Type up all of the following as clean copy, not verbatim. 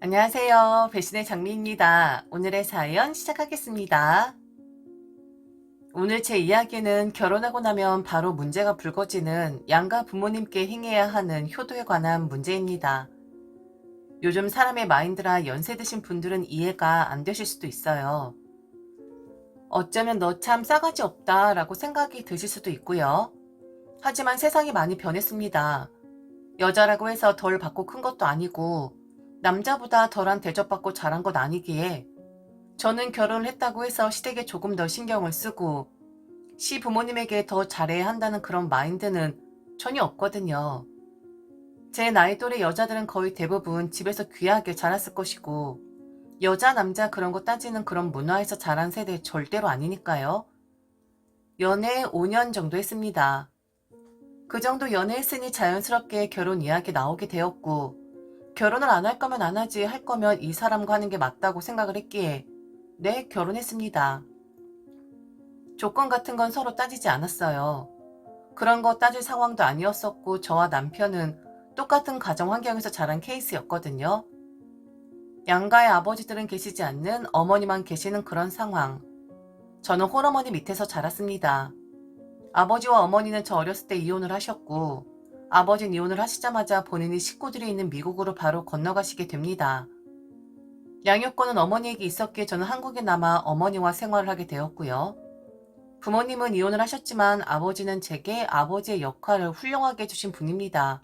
안녕하세요. 배신의 장미입니다. 오늘의 사연 시작하겠습니다. 오늘 제 이야기는 결혼하고 나면 바로 문제가 불거지는 양가 부모님께 행해야 하는 효도에 관한 문제입니다. 요즘 사람의 마인드라 연세 드신 분들은 이해가 안 되실 수도 있어요. 어쩌면 너 참 싸가지 없다 라고 생각이 드실 수도 있고요. 하지만 세상이 많이 변했습니다. 여자라고 해서 덜 받고 큰 것도 아니고 남자보다 덜한 대접받고 자란 것 아니기에 저는 결혼을 했다고 해서 시댁에 조금 더 신경을 쓰고 시부모님에게 더 잘해야 한다는 그런 마인드는 전혀 없거든요. 제 나이 또래 여자들은 거의 대부분 집에서 귀하게 자랐을 것이고 여자 남자 그런 거 따지는 그런 문화에서 자란 세대 절대로 아니니까요. 연애 5년 정도 했습니다. 그 정도 연애했으니 자연스럽게 결혼 이야기 나오게 되었고 결혼을 안 할 거면 안 하지 할 거면 이 사람과 하는 게 맞다고 생각을 했기에 네, 결혼했습니다. 조건 같은 건 서로 따지지 않았어요. 그런 거 따질 상황도 아니었었고 저와 남편은 똑같은 가정 환경에서 자란 케이스였거든요. 양가의 아버지들은 계시지 않는 어머니만 계시는 그런 상황. 저는 홀어머니 밑에서 자랐습니다. 아버지와 어머니는 저 어렸을 때 이혼을 하셨고 아버지는 이혼을 하시자마자 본인이 식구들이 있는 미국으로 바로 건너가시게 됩니다. 양육권은 어머니에게 있었기에 저는 한국에 남아 어머니와 생활을 하게 되었고요. 부모님은 이혼을 하셨지만 아버지는 제게 아버지의 역할을 훌륭하게 해주신 분입니다.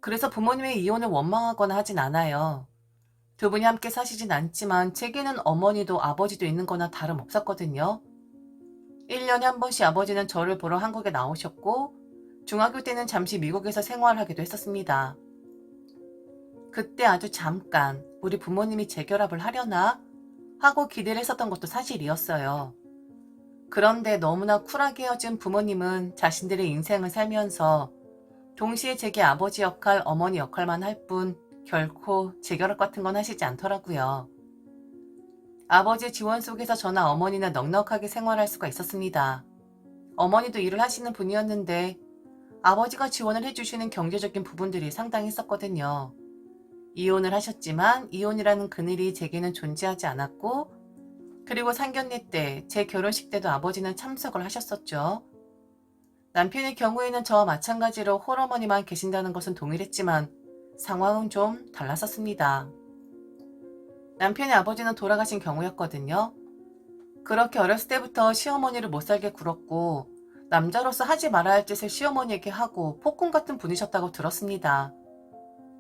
그래서 부모님의 이혼을 원망하거나 하진 않아요. 두 분이 함께 사시진 않지만 제게는 어머니도 아버지도 있는 거나 다름없었거든요. 1년에 한 번씩 아버지는 저를 보러 한국에 나오셨고 중학교 때는 잠시 미국에서 생활하기도 했었습니다. 그때 아주 잠깐 우리 부모님이 재결합을 하려나 하고 기대를 했었던 것도 사실이었어요. 그런데 너무나 쿨하게 헤어진 부모님은 자신들의 인생을 살면서 동시에 제게 아버지 역할, 어머니 역할만 할 뿐 결코 재결합 같은 건 하시지 않더라고요. 아버지의 지원 속에서 저나 어머니는 넉넉하게 생활할 수가 있었습니다. 어머니도 일을 하시는 분이었는데 아버지가 지원을 해주시는 경제적인 부분들이 상당히 있었거든요. 이혼을 하셨지만 이혼이라는 그늘이 제게는 존재하지 않았고 그리고 상견례 때, 제 결혼식 때도 아버지는 참석을 하셨었죠. 남편의 경우에는 저와 마찬가지로 홀어머니만 계신다는 것은 동일했지만 상황은 좀 달랐었습니다. 남편의 아버지는 돌아가신 경우였거든요. 그렇게 어렸을 때부터 시어머니를 못살게 굴었고 남자로서 하지 말아야 할 짓을 시어머니에게 하고 폭군 같은 분이셨다고 들었습니다.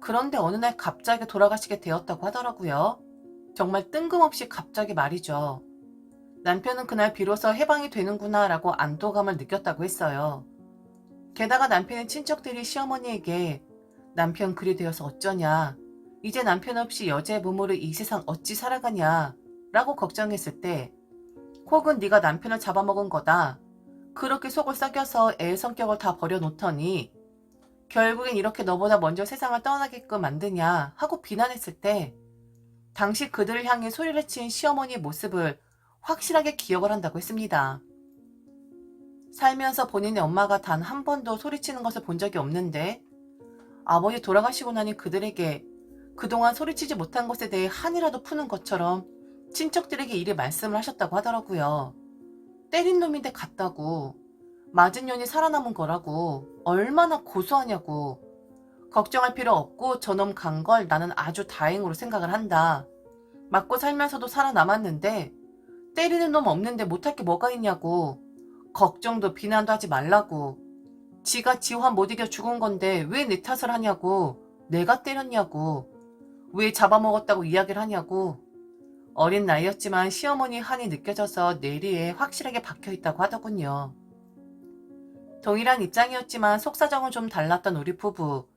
그런데 어느 날 갑자기 돌아가시게 되었다고 하더라고요. 정말 뜬금없이 갑자기 말이죠. 남편은 그날 비로소 해방이 되는구나 라고 안도감을 느꼈다고 했어요. 게다가 남편의 친척들이 시어머니에게 남편 그리 되어서 어쩌냐, 이제 남편 없이 여자의 몸으로 이 세상 어찌 살아가냐 라고 걱정했을 때 혹은 네가 남편을 잡아먹은 거다. 그렇게 속을 썩여서 애의 성격을 다 버려놓더니 결국엔 이렇게 너보다 먼저 세상을 떠나게끔 만드냐 하고 비난했을 때 당시 그들을 향해 소리를 친 시어머니의 모습을 확실하게 기억을 한다고 했습니다. 살면서 본인의 엄마가 단 한 번도 소리치는 것을 본 적이 없는데 아버지 돌아가시고 나니 그들에게 그동안 소리치지 못한 것에 대해 한이라도 푸는 것처럼 친척들에게 이리 말씀을 하셨다고 하더라고요. 때린 놈인데 갔다고, 맞은 년이 살아남은 거라고, 얼마나 고소하냐고, 걱정할 필요 없고 저놈 간 걸 나는 아주 다행으로 생각을 한다. 맞고 살면서도 살아남았는데 때리는 놈 없는데 못할 게 뭐가 있냐고, 걱정도 비난도 하지 말라고, 지가 지 화 못 이겨 죽은 건데 왜 내 탓을 하냐고, 내가 때렸냐고, 왜 잡아먹었다고 이야기를 하냐고. 어린 나이였지만 시어머니 한이 느껴져서 뇌리에 확실하게 박혀있다고 하더군요. 동일한 입장이었지만 속사정은 좀 달랐던 우리 부부.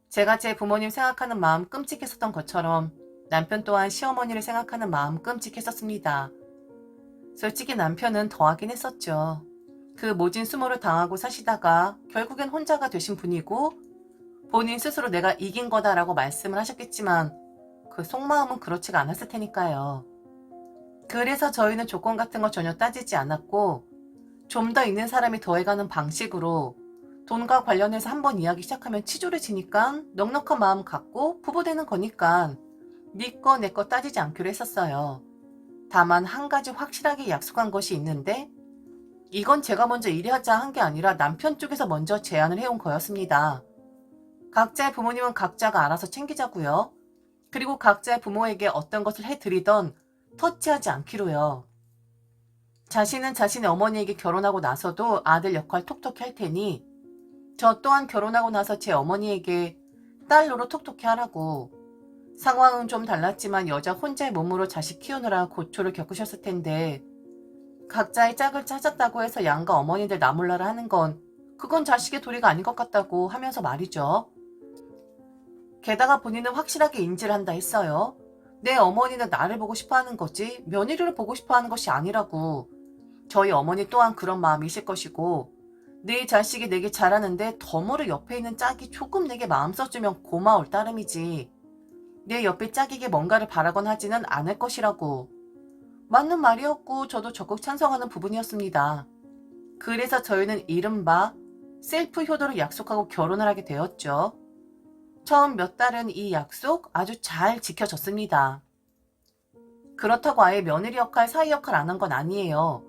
제가 제 부모님 생각하는 마음 끔찍했었던 것처럼 남편 또한 시어머니를 생각하는 마음 끔찍했었습니다. 솔직히 남편은 더하긴 했었죠. 그 모진 수모를 당하고 사시다가 결국엔 혼자가 되신 분이고 본인 스스로 내가 이긴 거다라고 말씀을 하셨겠지만 그 속마음은 그렇지가 않았을 테니까요. 그래서 저희는 조건 같은 거 전혀 따지지 않았고 좀 더 있는 사람이 더해가는 방식으로 돈과 관련해서 한번 이야기 시작하면 치졸해지니까 넉넉한 마음 갖고 부부되는 거니까 네 거 내 거 따지지 않기로 했었어요. 다만 한 가지 확실하게 약속한 것이 있는데 이건 제가 먼저 일하자 한 게 아니라 남편 쪽에서 먼저 제안을 해온 거였습니다. 각자의 부모님은 각자가 알아서 챙기자고요. 그리고 각자의 부모에게 어떤 것을 해드리던 터치하지 않기로요. 자신은 자신의 어머니에게 결혼하고 나서도 아들 역할 톡톡히 할 테니 저 또한 결혼하고 나서 제 어머니에게 딸 노릇 톡톡히 하라고. 상황은 좀 달랐지만 여자 혼자의 몸으로 자식 키우느라 고초를 겪으셨을 텐데 각자의 짝을 찾았다고 해서 양가 어머니들 나몰라라 하는 건 그건 자식의 도리가 아닌 것 같다고 하면서 말이죠. 게다가 본인은 확실하게 인지를 한다 했어요. 내 어머니는 나를 보고 싶어하는 거지 며느리를 보고 싶어하는 것이 아니라고. 저희 어머니 또한 그런 마음이실 것이고 내 자식이 내게 잘하는데 덤으로 옆에 있는 짝이 조금 내게 마음 써주면 고마울 따름이지. 내 옆에 짝에게 뭔가를 바라곤 하지는 않을 것이라고. 맞는 말이었고 저도 적극 찬성하는 부분이었습니다. 그래서 저희는 이른바 셀프 효도를 약속하고 결혼을 하게 되었죠. 처음 몇 달은 이 약속 아주 잘 지켜졌습니다. 그렇다고 아예 며느리 역할, 사위 역할 안 한 건 아니에요.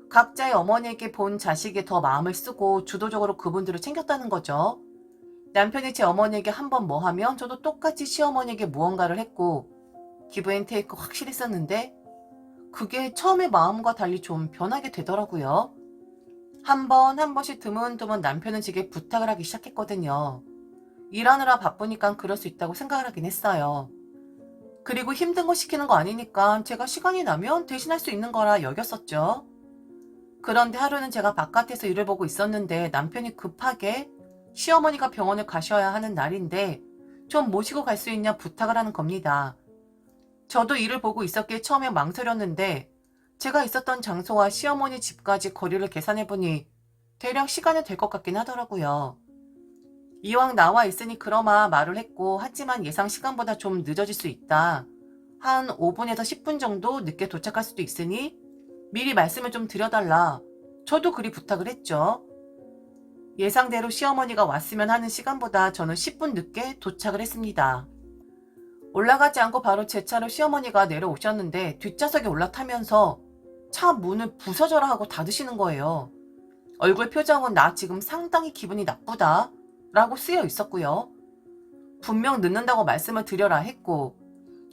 각자의 어머니에게 본 자식에 더 마음을 쓰고 주도적으로 그분들을 챙겼다는 거죠. 남편이 제 어머니에게 한 번 뭐 하면 저도 똑같이 시어머니에게 무언가를 했고 기브앤테이크 확실히 썼는데 그게 처음의 마음과 달리 좀 변하게 되더라고요. 한 번씩 드문드문 남편은 제게 부탁을 하기 시작했거든요. 일하느라 바쁘니까 그럴 수 있다고 생각을 하긴 했어요. 그리고 힘든 거 시키는 거 아니니까 제가 시간이 나면 대신할 수 있는 거라 여겼었죠. 그런데 하루는 제가 바깥에서 일을 보고 있었는데 남편이 급하게 시어머니가 병원을 가셔야 하는 날인데 좀 모시고 갈 수 있냐 부탁을 하는 겁니다. 저도 일을 보고 있었기에 처음에 망설였는데 제가 있었던 장소와 시어머니 집까지 거리를 계산해보니 대략 시간이 될 것 같긴 하더라고요. 이왕 나와 있으니 그러마 말을 했고 하지만 예상 시간보다 좀 늦어질 수 있다. 한 5분에서 10분 정도 늦게 도착할 수도 있으니 미리 말씀을 좀 드려달라. 저도 그리 부탁을 했죠. 예상대로 시어머니가 왔으면 하는 시간보다 저는 10분 늦게 도착을 했습니다. 올라가지 않고 바로 제 차로 시어머니가 내려오셨는데 뒷좌석에 올라타면서 차 문을 부서져라 하고 닫으시는 거예요. 얼굴 표정은 나 지금 상당히 기분이 나쁘다 라고 쓰여 있었고요. 분명 늦는다고 말씀을 드려라 했고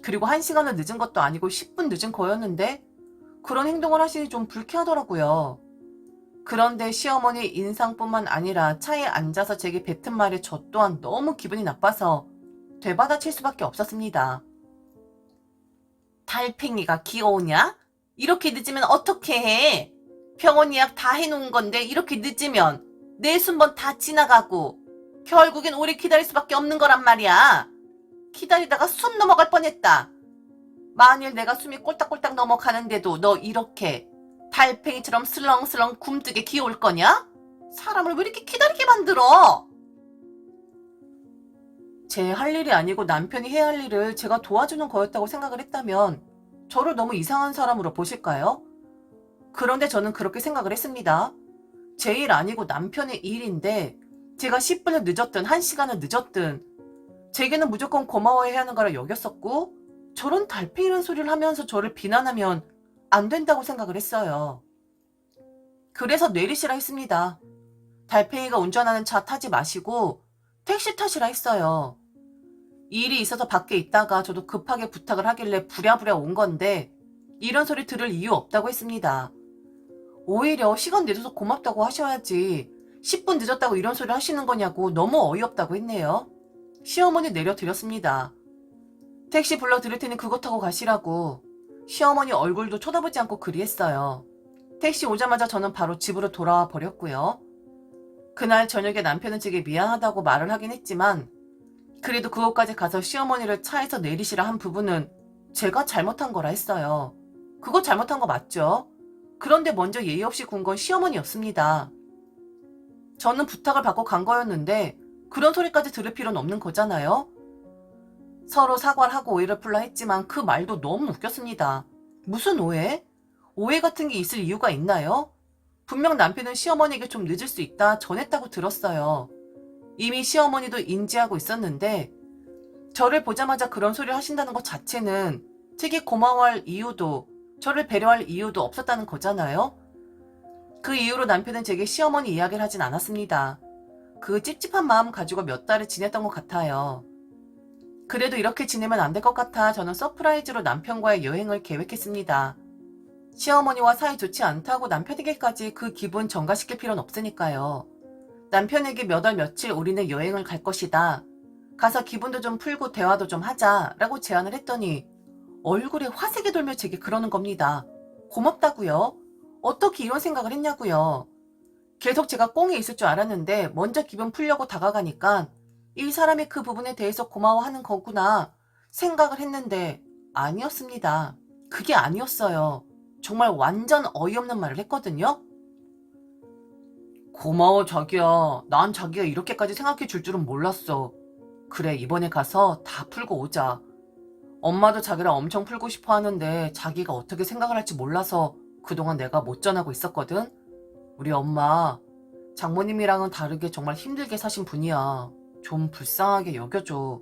그리고 1시간을 늦은 것도 아니고 10분 늦은 거였는데 그런 행동을 하시니 좀 불쾌하더라고요. 그런데 시어머니 인상뿐만 아니라 차에 앉아서 제게 뱉은 말에 저 또한 너무 기분이 나빠서 되받아칠 수밖에 없었습니다. 달팽이가 귀여우냐? 이렇게 늦으면 어떻게 해? 병원 예약 다 해놓은 건데 이렇게 늦으면 내 순번 다 지나가고 결국엔 오래 기다릴 수밖에 없는 거란 말이야. 기다리다가 숨 넘어갈 뻔했다. 만일 내가 숨이 꼴딱꼴딱 넘어가는데도 너 이렇게 달팽이처럼 슬렁슬렁 굼뜨게 귀여울 거냐? 사람을 왜 이렇게 기다리게 만들어? 제 할 일이 아니고 남편이 해야 할 일을 제가 도와주는 거였다고 생각을 했다면 저를 너무 이상한 사람으로 보실까요? 그런데 저는 그렇게 생각을 했습니다. 제 일 아니고 남편의 일인데 제가 10분을 늦었든 1시간을 늦었든 제게는 무조건 고마워해야 하는 거라 여겼었고 저런 달팽이라는 소리를 하면서 저를 비난하면 안 된다고 생각을 했어요. 그래서 내리시라 했습니다. 달팽이가 운전하는 차 타지 마시고 택시 타시라 했어요. 일이 있어서 밖에 있다가 저도 급하게 부탁을 하길래 부랴부랴 온 건데 이런 소리 들을 이유 없다고 했습니다. 오히려 시간 내줘서 고맙다고 하셔야지 10분 늦었다고 이런 소리 하시는 거냐고 너무 어이없다고 했네요. 시어머니 내려드렸습니다. 택시 불러드릴 테니 그거 타고 가시라고. 시어머니 얼굴도 쳐다보지 않고 그리했어요. 택시 오자마자 저는 바로 집으로 돌아와 버렸고요. 그날 저녁에 남편은 제게 미안하다고 말을 하긴 했지만 그래도 그곳까지 가서 시어머니를 차에서 내리시라 한 부분은 제가 잘못한 거라 했어요. 그거 잘못한 거 맞죠? 그런데 먼저 예의 없이 군 건 시어머니였습니다. 저는 부탁을 받고 간 거였는데 그런 소리까지 들을 필요는 없는 거잖아요. 서로 사과를 하고 오해를 풀라 했지만 그 말도 너무 웃겼습니다. 무슨 오해? 오해 같은 게 있을 이유가 있나요? 분명 남편은 시어머니에게 좀 늦을 수 있다 전했다고 들었어요. 이미 시어머니도 인지하고 있었는데 저를 보자마자 그런 소리를 하신다는 것 자체는 되게 고마워할 이유도, 저를 배려할 이유도 없었다는 거잖아요. 그 이후로 남편은 제게 시어머니 이야기를 하진 않았습니다. 그 찝찝한 마음 가지고 몇 달을 지냈던 것 같아요. 그래도 이렇게 지내면 안 될 것 같아 저는 서프라이즈로 남편과의 여행을 계획했습니다. 시어머니와 사이 좋지 않다고 남편에게까지 그 기분 전가시킬 필요는 없으니까요. 남편에게 몇 월 며칠 우리는 여행을 갈 것이다. 가서 기분도 좀 풀고 대화도 좀 하자 라고 제안을 했더니 얼굴에 화색이 돌며 제게 그러는 겁니다. 고맙다고요? 어떻게 이런 생각을 했냐고요? 계속 제가 꽁에 있을 줄 알았는데 먼저 기분 풀려고 다가가니까 이 사람이 그 부분에 대해서 고마워하는 거구나 생각을 했는데 아니었습니다. 그게 아니었어요. 정말 완전 어이없는 말을 했거든요. 고마워 자기야. 난 자기가 이렇게까지 생각해 줄 줄은 몰랐어. 그래 이번에 가서 다 풀고 오자. 엄마도 자기랑 엄청 풀고 싶어 하는데 자기가 어떻게 생각을 할지 몰라서 그동안 내가 못 전하고 있었거든. 우리 엄마 장모님이랑은 다르게 정말 힘들게 사신 분이야. 좀 불쌍하게 여겨줘.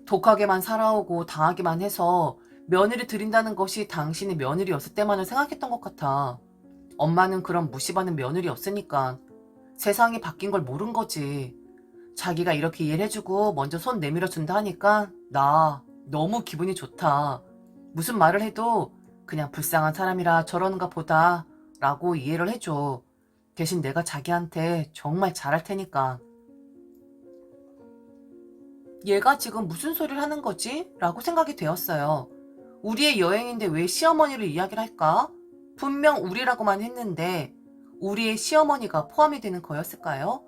독하게만 살아오고 당하기만 해서 며느리 드린다는 것이 당신의 며느리였을 때만을 생각했던 것 같아. 엄마는 그런 무시받는 며느리였으니까 세상이 바뀐 걸 모른 거지. 자기가 이렇게 이해를 해주고 먼저 손 내밀어 준다 하니까 나 너무 기분이 좋다. 무슨 말을 해도 그냥 불쌍한 사람이라 저러는가 보다 라고 이해를 해줘. 대신 내가 자기한테 정말 잘할 테니까. 얘가 지금 무슨 소리를 하는 거지? 라고 생각이 되었어요. 우리의 여행인데 왜 시어머니를 이야기를 할까? 분명 우리라고만 했는데 우리의 시어머니가 포함이 되는 거였을까요?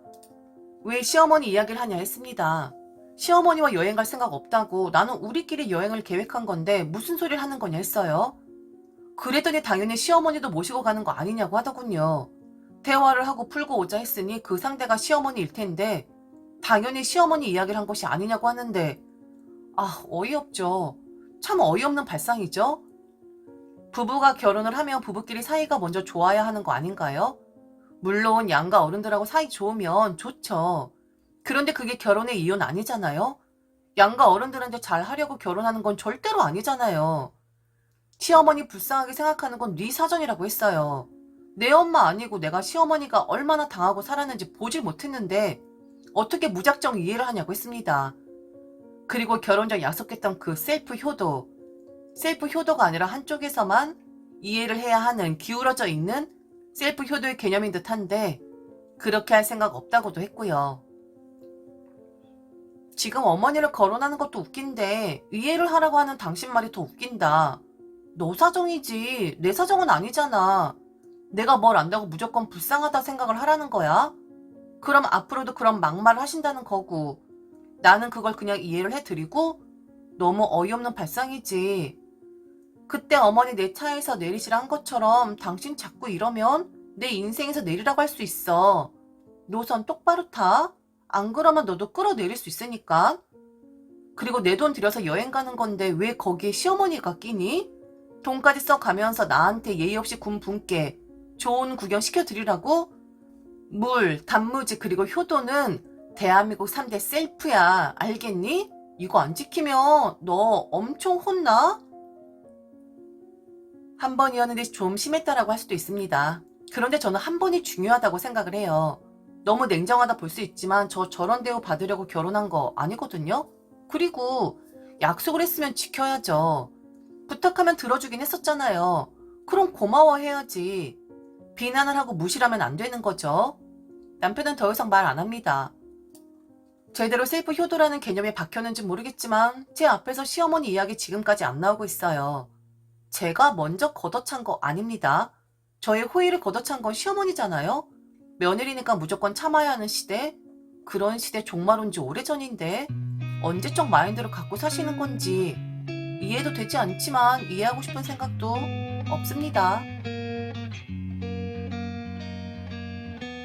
왜 시어머니 이야기를 하냐 했습니다. 시어머니와 여행 갈 생각 없다고 나는 우리끼리 여행을 계획한 건데 무슨 소리를 하는 거냐 했어요. 그랬더니 당연히 시어머니도 모시고 가는 거 아니냐고 하더군요. 대화를 하고 풀고 오자 했으니 그 상대가 시어머니일 텐데 당연히 시어머니 이야기를 한 것이 아니냐고 하는데 어이없죠. 참 어이없는 발상이죠. 부부가 결혼을 하면 부부끼리 사이가 먼저 좋아야 하는 거 아닌가요? 물론 양가 어른들하고 사이 좋으면 좋죠. 그런데 그게 결혼의 이유는 아니잖아요. 양가 어른들한테 잘 하려고 결혼하는 건 절대로 아니잖아요. 시어머니 불쌍하게 생각하는 건 네 사정이라고 했어요. 내 엄마 아니고 내가 시어머니가 얼마나 당하고 살았는지 보질 못했는데 어떻게 무작정 이해를 하냐고 했습니다. 그리고 결혼 전 약속했던 그 셀프 효도. 셀프 효도가 아니라 한쪽에서만 이해를 해야 하는 기울어져 있는 셀프 효도의 개념인 듯한데 그렇게 할 생각 없다고도 했고요. 지금 어머니를 거론하는 것도 웃긴데 이해를 하라고 하는 당신 말이 더 웃긴다. 너 사정이지 내 사정은 아니잖아. 내가 뭘 안다고 무조건 불쌍하다 생각을 하라는 거야? 그럼 앞으로도 그런 막말을 하신다는 거고 나는 그걸 그냥 이해를 해드리고 너무 어이없는 발상이지. 그때 어머니 내 차에서 내리시라 한 것처럼 당신 자꾸 이러면 내 인생에서 내리라고 할 수 있어. 노선 똑바로 타. 안 그러면 너도 끌어내릴 수 있으니까. 그리고 내 돈 들여서 여행 가는 건데 왜 거기에 시어머니가 끼니? 돈까지 써가면서 나한테 예의 없이 군 분께 좋은 구경 시켜드리라고? 물, 단무지 그리고 효도는 대한민국 3대 셀프야. 알겠니? 이거 안 지키면 너 엄청 혼나? 한 번이었는데 좀 심했다라고 할 수도 있습니다. 그런데 저는 한 번이 중요하다고 생각을 해요. 너무 냉정하다 볼 수 있지만 저런 대우 받으려고 결혼한 거 아니거든요. 그리고 약속을 했으면 지켜야죠. 부탁하면 들어주긴 했었잖아요. 그럼 고마워해야지. 비난을 하고 무시하면 안 되는 거죠. 남편은 더 이상 말 안 합니다. 제대로 셀프 효도라는 개념에 박혔는지 모르겠지만 제 앞에서 시어머니 이야기 지금까지 안 나오고 있어요. 제가 먼저 걷어찬 거 아닙니다. 저의 호의를 걷어찬 건 시어머니잖아요. 며느리니까 무조건 참아야 하는 시대? 그런 시대 종말 온 지 오래전인데 언제적 마인드를 갖고 사시는 건지 이해도 되지 않지만 이해하고 싶은 생각도 없습니다.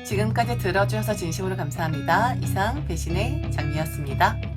지금까지 들어주셔서 진심으로 감사합니다. 이상 배신의 장미였습니다.